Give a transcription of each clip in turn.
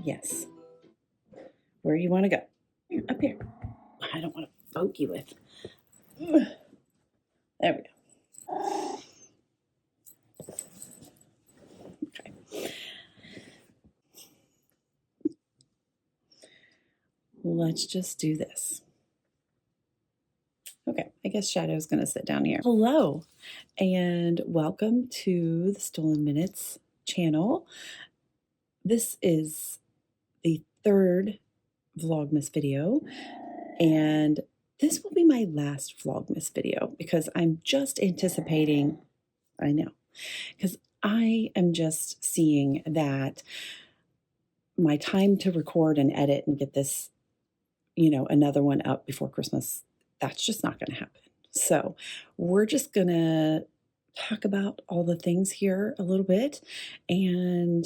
Yes. Where do you want to go? Here, up here. I don't want to poke you with. There we go. Okay. Let's just do this. Okay, I guess Shadow's going to sit down here. Hello, and welcome to the Stolen Minutes channel. This is the third Vlogmas video, and this will be my last Vlogmas video because I'm just anticipating, I know, because I am just seeing that my time to record and edit and get this, another one up before Christmas, that's just not going to happen. So we're just going to talk about all the things here a little bit, and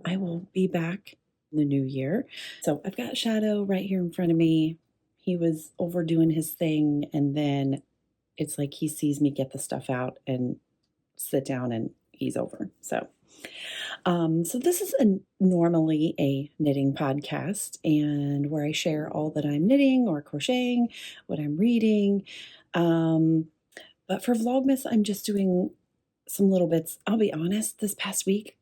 I will be back in the new year. So I've got Shadow right here in front of me. He was overdoing his thing, and then it's like he sees me get the stuff out and sit down and he's over. So this is normally a knitting podcast, and where I share all that I'm knitting or crocheting, what I'm reading. But for Vlogmas, I'm just doing some little bits. I'll be honest, this past week,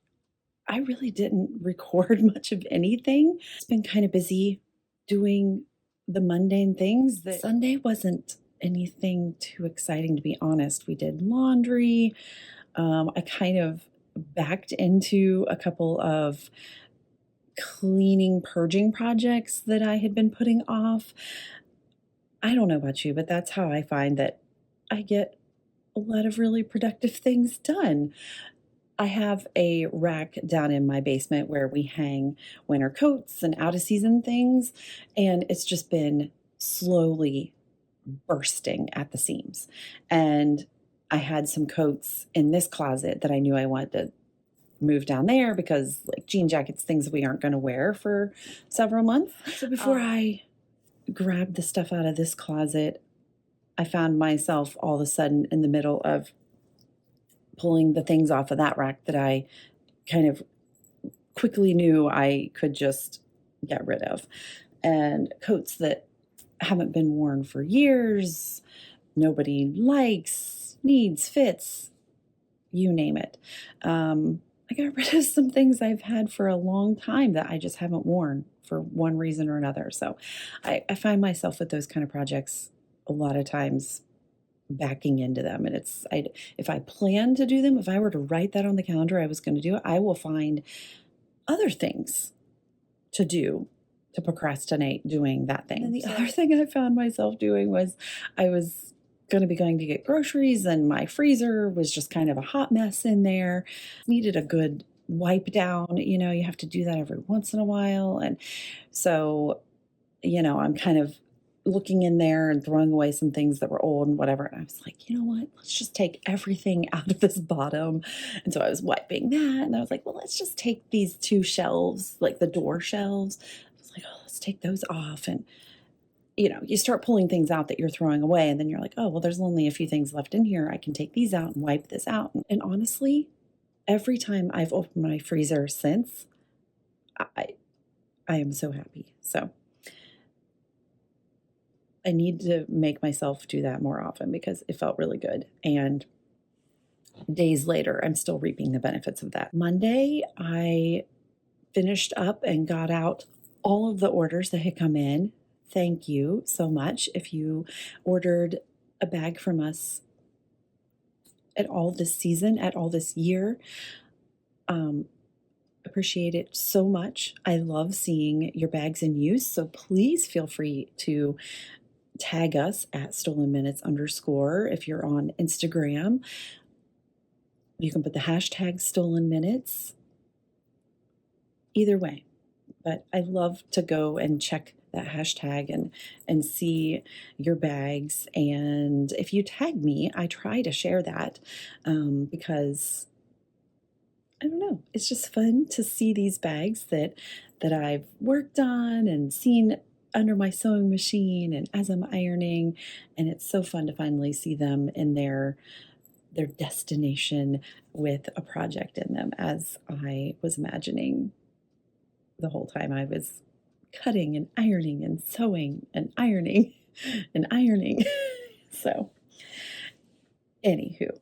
I really didn't record much of anything. It's been kind of busy doing the mundane things. That Sunday wasn't anything too exciting, to be honest. We did laundry. I kind of backed into a couple of cleaning, purging projects that I had been putting off. I don't know about you, but that's how I find that I get a lot of really productive things done. I have a rack down in my basement where we hang winter coats and out of season things, and it's just been slowly bursting at the seams. And I had some coats in this closet that I knew I wanted to move down there because, like, jean jackets, things we aren't going to wear for several months. So before I grabbed the stuff out of this closet, I found myself all of a sudden in the middle of pulling the things off of that rack that I kind of quickly knew I could just get rid of. And coats that haven't been worn for years, nobody likes, needs, fits, you name it. I got rid of some things I've had for a long time that I just haven't worn for one reason or another. So I find myself with those kind of projects a lot of times backing into them. And if I plan to do them, if I were to write that on the calendar, I was going to do it, I will find other things to do to procrastinate doing that thing. And the other thing I found myself doing was I was going to be going to get groceries, and my freezer was just kind of a hot mess in there. Needed a good wipe down. You have to do that every once in a while. And so, I'm kind of looking in there and throwing away some things that were old and whatever. And I was like, you know what? Let's just take everything out of this bottom. And so I was wiping that, and I was like, well, let's just take these two shelves, like the door shelves. I was like, oh, let's take those off. And you start pulling things out that you're throwing away, and then you're like, oh, well, there's only a few things left in here. I can take these out and wipe this out. And honestly, every time I've opened my freezer since, I am so happy. So I need to make myself do that more often because it felt really good. And days later, I'm still reaping the benefits of that. Monday, I finished up and got out all of the orders that had come in. Thank you so much. If you ordered a bag from us at all this season, at all this year, appreciate it so much. I love seeing your bags in use, so please feel free to tag us at stolen minutes underscore if you're on Instagram. You can put the hashtag stolen minutes. Either way, but I love to go and check that hashtag and see your bags. And if you tag me, I try to share that because I don't know, it's just fun to see these bags that I've worked on and seen under my sewing machine and as I'm ironing, and it's so fun to finally see them in their destination with a project in them, as I was imagining the whole time I was cutting and ironing and sewing and ironing and ironing. So, anywho,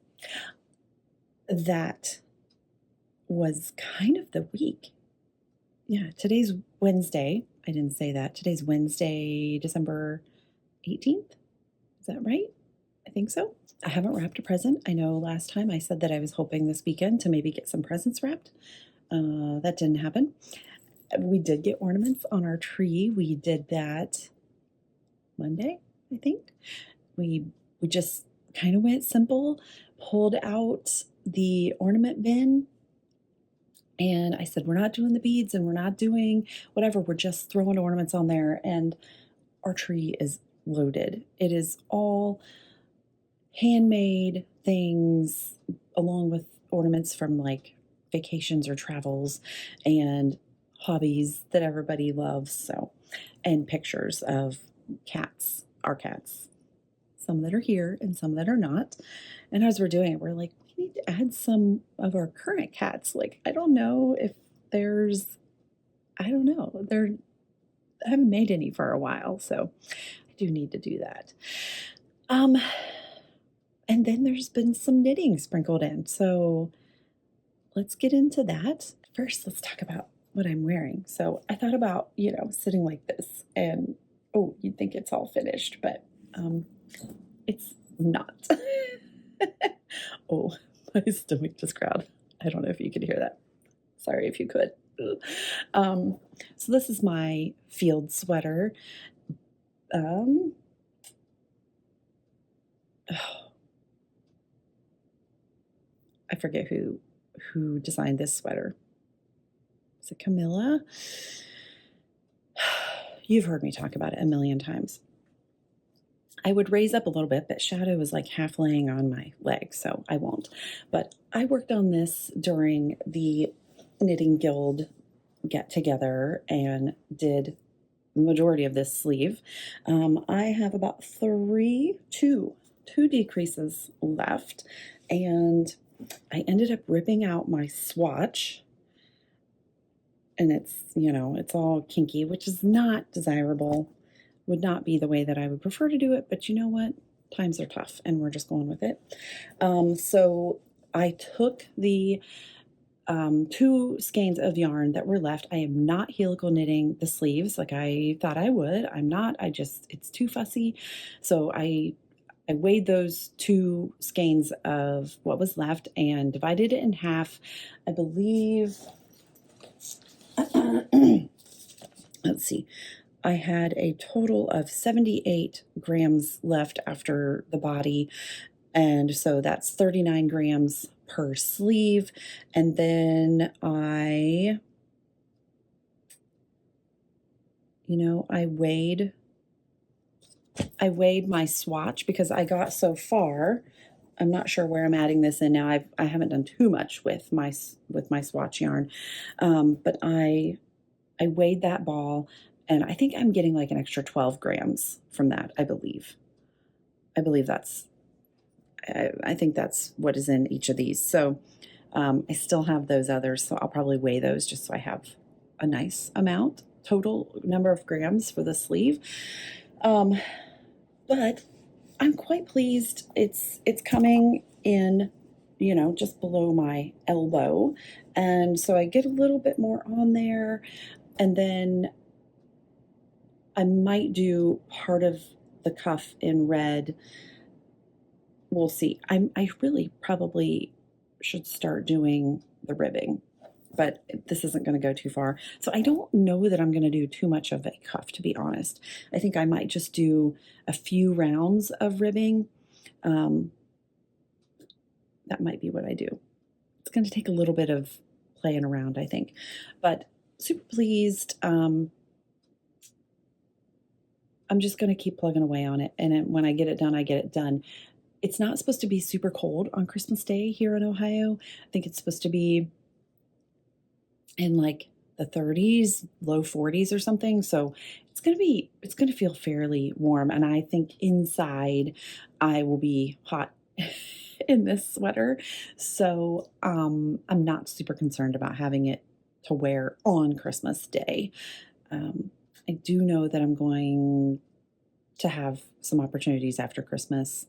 that was kind of the week. Yeah, today's Wednesday. I didn't say that. Today's Wednesday, December 18th. Is that right? I think so. I haven't wrapped a present. I know last time I said that I was hoping this weekend to maybe get some presents wrapped. That didn't happen. We did get ornaments on our tree. We did that Monday, I think. We just kind of went simple, pulled out the ornament bin, and I said, we're not doing the beads and we're not doing whatever. We're just throwing ornaments on there, and our tree is loaded. It is all handmade things along with ornaments from like vacations or travels and hobbies that everybody loves. So, and pictures of cats, our cats, some that are here and some that are not. And as we're doing it, we're like, we need to add some of our current cats. Like, I don't know if there's, I don't know. I haven't made any for a while, so I do need to do that. And then there's been some knitting sprinkled in. So let's get into that. First, let's talk about what I'm wearing. So I thought about, sitting like this and, oh, you'd think it's all finished, but it's not. Oh, my stomach just growled. I don't know if you could hear that. Sorry if you could. So this is my field sweater. I forget who designed this sweater. Is it Camilla? You've heard me talk about it a million times. I would raise up a little bit, but Shadow is like half laying on my leg, so I won't. But I worked on this during the Knitting Guild get-together and did the majority of this sleeve. I have about two decreases left, and I ended up ripping out my swatch, and it's all kinky, which is not desirable, would not be the way that I would prefer to do it, but you know what? Times are tough, and we're just going with it. So I took the 2 skeins of yarn that were left. I am not helical knitting the sleeves like I thought I would. I'm not. It's too fussy. So I weighed those 2 skeins of what was left and divided it in half. I believe, let's see, I had a total of 78 grams left after the body. And so that's 39 grams per sleeve. And then I weighed my swatch because I got so far. I'm not sure where I'm adding this in now. I haven't done too much with my swatch yarn, but I weighed that ball, and I think I'm getting like an extra 12 grams from that. I believe I think that's what is in each of these. So I still have those others, so I'll probably weigh those just so I have a nice amount, total number of grams for the sleeve. But I'm quite pleased. It's coming in, just below my elbow. And so I get a little bit more on there. And then I might do part of the cuff in red. We'll see. I really probably should start doing the ribbing. but this isn't going to go too far. So I don't know that I'm going to do too much of a cuff, to be honest. I think I might just do a few rounds of ribbing. That might be what I do. It's going to take a little bit of playing around, I think, but super pleased. I'm just going to keep plugging away on it. And when I get it done, I get it done. It's not supposed to be super cold on Christmas Day here in Ohio. I think it's supposed to be in like the 30s, low 40s or something. So it's going to feel fairly warm. And I think inside I will be hot in this sweater. So I'm not super concerned about having it to wear on Christmas Day. I do know that I'm going to have some opportunities after Christmas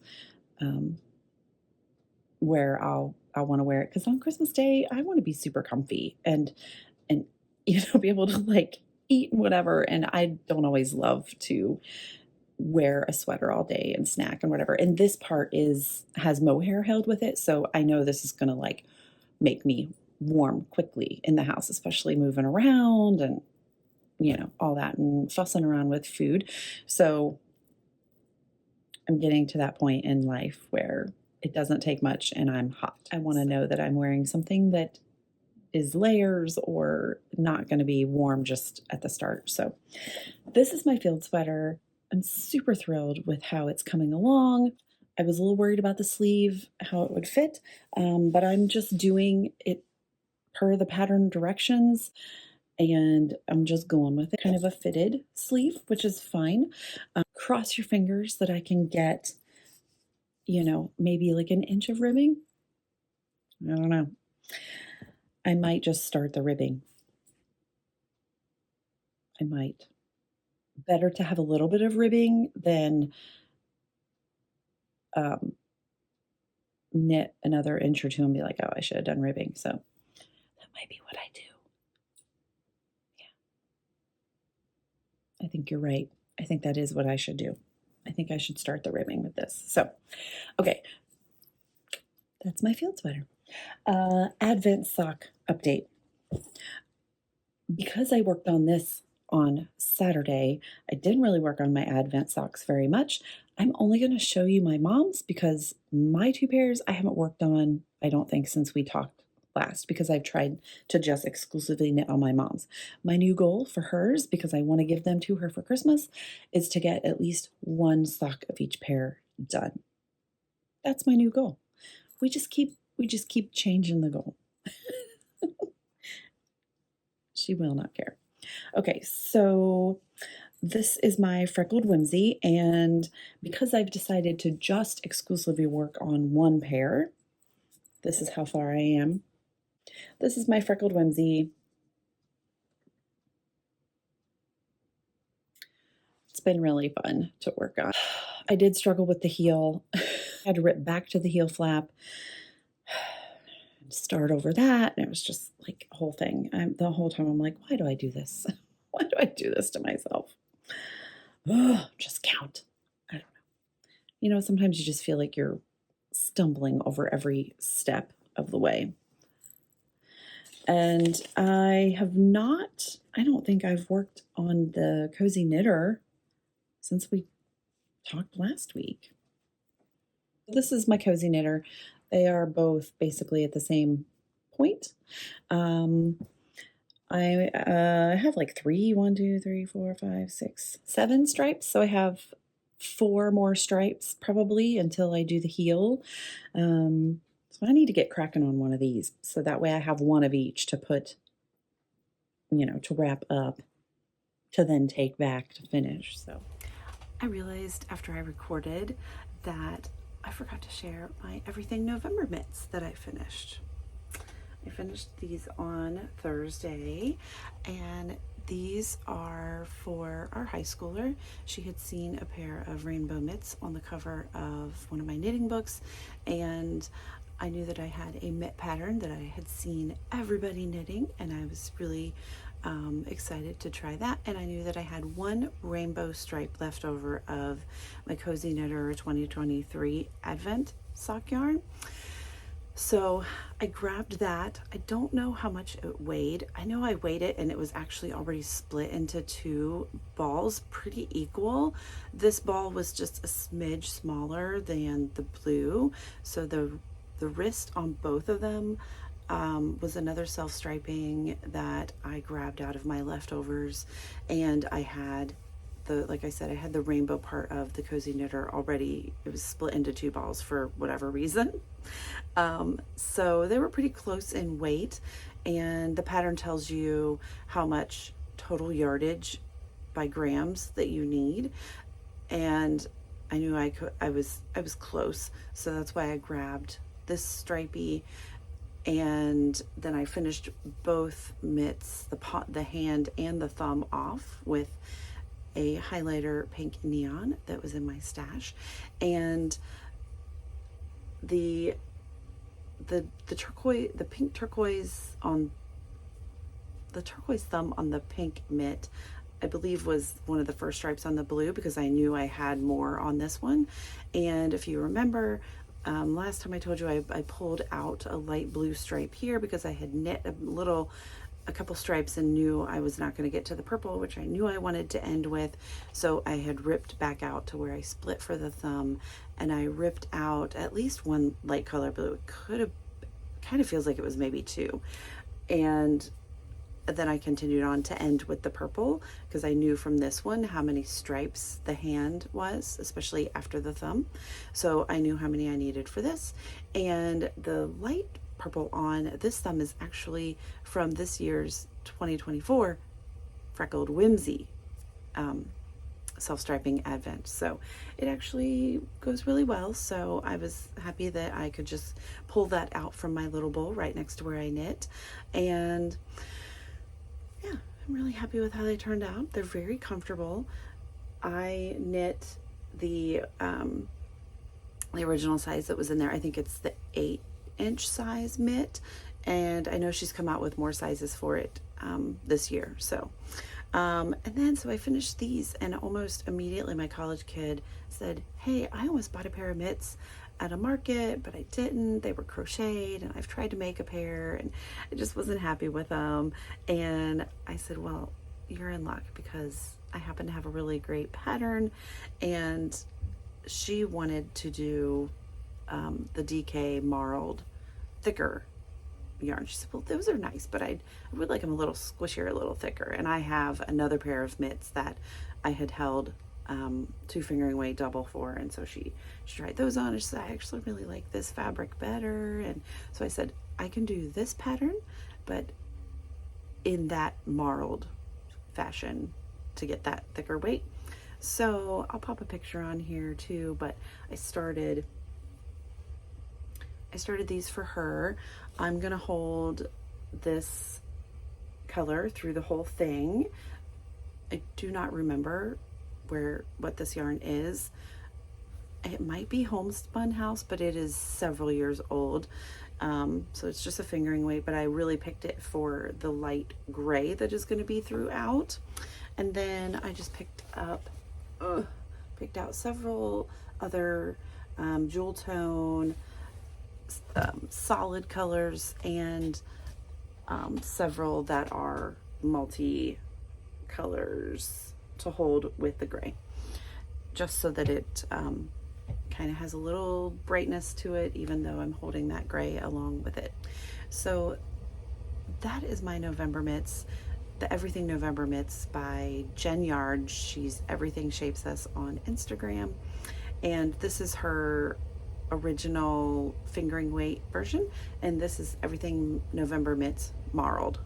where I'll want to wear it, because on Christmas Day I want to be super comfy and be able to like eat whatever, and I don't always love to wear a sweater all day and snack and whatever. And this part has mohair held with it, so I know this is going to like make me warm quickly in the house, especially moving around and all that and fussing around with food. So I'm getting to that point in life where it doesn't take much and I'm hot. I want to know that I'm wearing something that is layers or not going to be warm just at the start. So this is my field sweater. I'm super thrilled with how it's coming along. I was a little worried about the sleeve, how it would fit, but I'm just doing it per the pattern directions, and I'm just going with it. Kind of a fitted sleeve, which is fine. Cross your fingers that I can get, maybe like an inch of ribbing. I don't know. I might just start the ribbing. I might. Better to have a little bit of ribbing than knit another inch or two and be like, oh, I should have done ribbing. So that might be what I do. Yeah. I think you're right. I think that is what I should do. I think I should start the ribbing with this. So, okay. That's my field sweater. Advent sock update. Because I worked on this on Saturday, I didn't really work on my Advent socks very much. I'm only going to show you my mom's, because my 2 pairs I haven't worked on, I don't think, since we talked last, because I've tried to just exclusively knit on my mom's. My new goal for hers, because I want to give them to her for Christmas, is to get at least 1 sock of each pair done. That's my new goal. We just keep changing the goal. She will not care. Okay, so this is my Freckled Whimsy, and because I've decided to just exclusively work on 1 pair, this is how far I am. This is my Freckled Whimsy. It's been really fun to work on. I did struggle with the heel. I had to rip back to the heel flap, start over that, and it was just like a whole thing. The whole time I'm like, why do I do this? Why do I do this to myself? Oh, just count. I don't know. Sometimes you just feel like you're stumbling over every step of the way. And I don't think I've worked on the Cozy Knitter since we talked last week. This is my Cozy Knitter. They are both basically at the same point. I have like 7 stripes. So I have 4 more stripes probably until I do the heel. So I need to get cracking on one of these. So that way I have 1 of each to put, to wrap up, to then take back to finish. So I realized after I recorded that I forgot to share my Everything November mitts that I finished. I finished these on Thursday, and these are for our high schooler. She had seen a pair of rainbow mitts on the cover of one of my knitting books, and I knew that I had a mitt pattern that I had seen everybody knitting, and I was really excited to try that. And I knew that I had 1 rainbow stripe left over of my Cozy Knitter 2023 Advent sock yarn. So I grabbed that. I don't know how much it weighed. I know I weighed it and it was actually already split into two balls, pretty equal. This ball was just a smidge smaller than the blue. So the wrist on both of them was another self-striping that I grabbed out of my leftovers, and I had like I said, I had the rainbow part of the cozy knitter already. It was split into two balls for whatever reason. So they were pretty close in weight, and the pattern tells you how much total yardage by grams that you need. And I knew I was close, so that's why I grabbed this stripey. And then I finished both mitts, the hand and the thumb, off with a highlighter pink neon that was in my stash, and the turquoise, the pink turquoise on the turquoise thumb on the pink mitt, I believe was one of the first stripes on the blue, because I knew I had more on this one. And if you remember, last time I told you I pulled out a light blue stripe here because I had knit a couple stripes and knew I was not going to get to the purple, which I knew I wanted to end with. So I had ripped back out to where I split for the thumb, and I ripped out at least one light color blue. It could have, kind of feels like it was maybe two. And then I continued on to end with the purple, because I knew from this one how many stripes the hand was, especially after the thumb. So I knew how many I needed for this. And the light purple on this thumb is actually from this year's 2024 Freckled Whimsy self-striping advent. So it actually goes really well. So I was happy that I could just pull that out from my little bowl right next to where I knit. And yeah, I'm really happy with how they turned out. They're very comfortable. I knit the original size that was in there. I think it's the 8-inch size mitt, and I know she's come out with more sizes for it this year. So and then so I finished these, and almost immediately my college kid said, hey, I almost bought a pair of mitts at a market, but I didn't. They were crocheted, and I've tried to make a pair, and I just wasn't happy with them. And I said, well, you're in luck, because I happen to have a really great pattern. And she wanted to do the DK marled thicker yarn. She said, well, those are nice, but I would like them a little squishier, a little thicker. And I have another pair of mitts that I had held 2 fingering weight double for, and so she tried those on, and she said, I actually really like this fabric better. And so I said, I can do this pattern, but in that marled fashion to get that thicker weight. So I'll pop a picture on here too, but I started these for her. I'm gonna hold this color through the whole thing. I do not remember what this yarn is. It might be Homespun House, but it is several years old. So it's just a fingering weight, but I really picked it for the light gray that is going to be throughout. And then I just picked out several other jewel tone, solid colors, and several that are multi colors to hold with the gray, just so that it kind of has a little brightness to it, even though I'm holding that gray along with it. So that is my November mitts, the Everything November mitts by Jen Yard. She's Everything Shapes Us on Instagram, and this is her original fingering weight version, and this is Everything November mitts marled.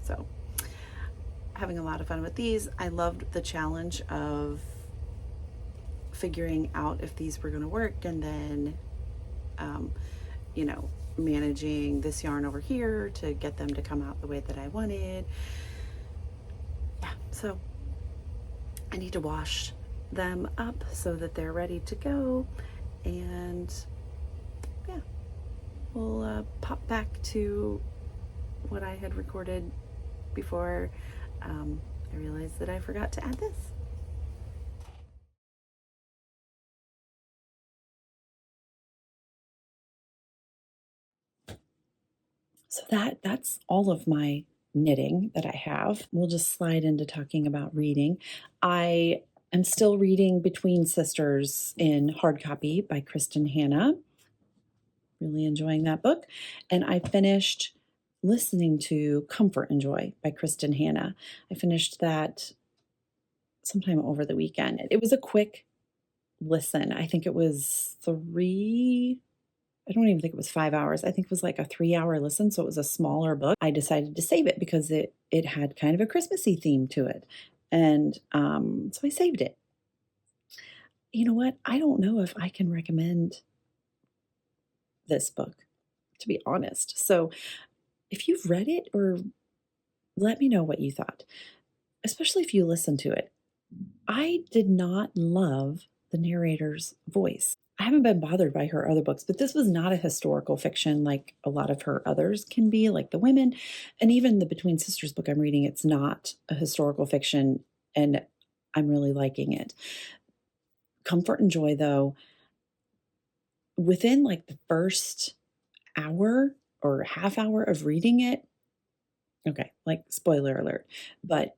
So having a lot of fun with these. I loved the challenge of figuring out if these were going to work, and then you know, managing this yarn over here to get them to come out the way that I wanted. Yeah, so I need to wash them up so that they're ready to go, and yeah, we'll pop back to what I had recorded before I realized that I forgot to add this. So that's all of my knitting that I have. We'll just slide into talking about reading. I am still reading Between Sisters in hard copy by Kristen Hanna. Really enjoying that book. And I finished listening to Comfort and Joy by Kristen Hanna. I finished that sometime over the weekend. It was a quick listen. I think it was I don't even think it was 5 hours. I think it was like a 3 hour listen. So it was a smaller book. I decided to save it because it had kind of a Christmassy theme to it. And so I saved it. You know what? I don't know if I can recommend this book, to be honest. So if you've read it, or let me know what you thought, especially if you listen to it. I did not love the narrator's voice. I haven't been bothered by her other books, but this was not a historical fiction like a lot of her others can be, like The Women. And even the Between Sisters book I'm reading, it's not a historical fiction, and I'm really liking it. Comfort and Joy, though, within like the first hour or half hour of reading it, okay, like spoiler alert, but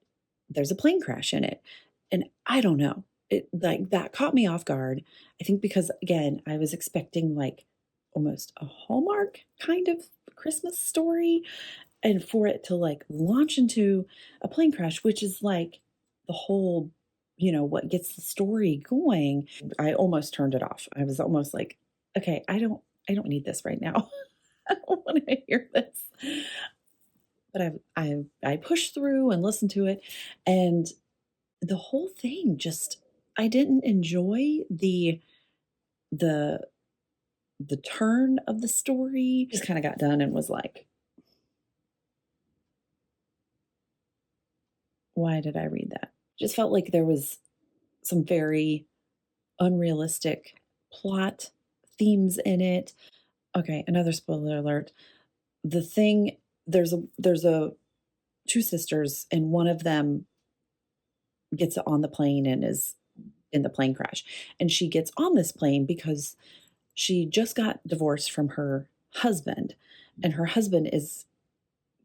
there's a plane crash in it. And I don't know. It like that caught me off guard. I think because again, I was expecting like almost a Hallmark kind of Christmas story, and for it to like launch into a plane crash, which is like the whole, what gets the story going. I almost turned it off. I was almost like, okay, I don't need this right now. I don't want to hear this. But I pushed through and listened to it, and the whole thing just, I didn't enjoy the the turn of the story. Just kind of got done and was like, why did I read that? Just felt like there was some very unrealistic plot themes in it. Okay, another spoiler alert. The thing there's a two sisters, and one of them gets on the plane and is in the plane crash. And she gets on this plane because she just got divorced from her husband, and her husband is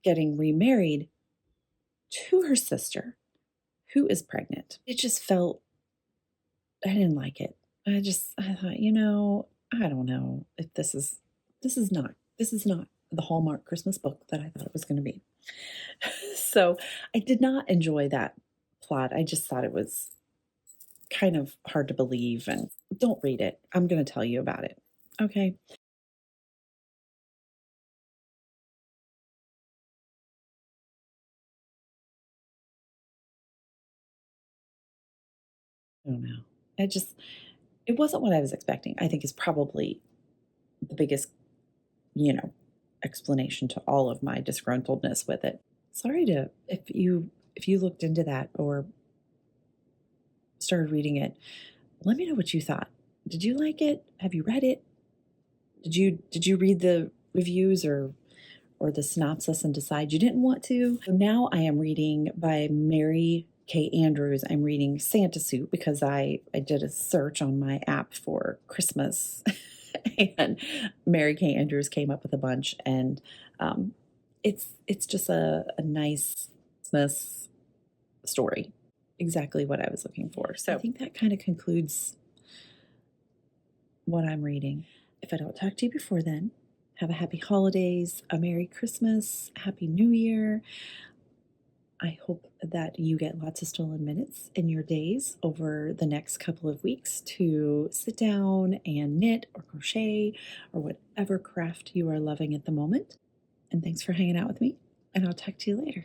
getting remarried to her sister, who is pregnant. It just felt, I didn't like it. I thought, I don't know if this is not the Hallmark Christmas book that I thought it was going to be. So I did not enjoy that plot. I just thought it was kind of hard to believe, and don't read it. I'm going to tell you about it. Okay. I don't know. It wasn't what I was expecting, I think is probably the biggest, you know, explanation to all of my disgruntledness with it. Sorry to if you looked into that or started reading it, let me know what you thought. Did you like it? Have you read it? Did you read the reviews or the synopsis and decide you didn't want to? So now I am reading by Mary K. Andrews. I'm reading Santa Suit because I did a search on my app for Christmas and Mary K. Andrews came up with a bunch, and it's just a nice Christmas story. Exactly what I was looking for. So I think that kind of concludes what I'm reading. If I don't talk to you before then, have a happy holidays, a Merry Christmas, Happy New Year. I hope that you get lots of stolen minutes in your days over the next couple of weeks to sit down and knit or crochet or whatever craft you are loving at the moment. And thanks for hanging out with me, and I'll talk to you later.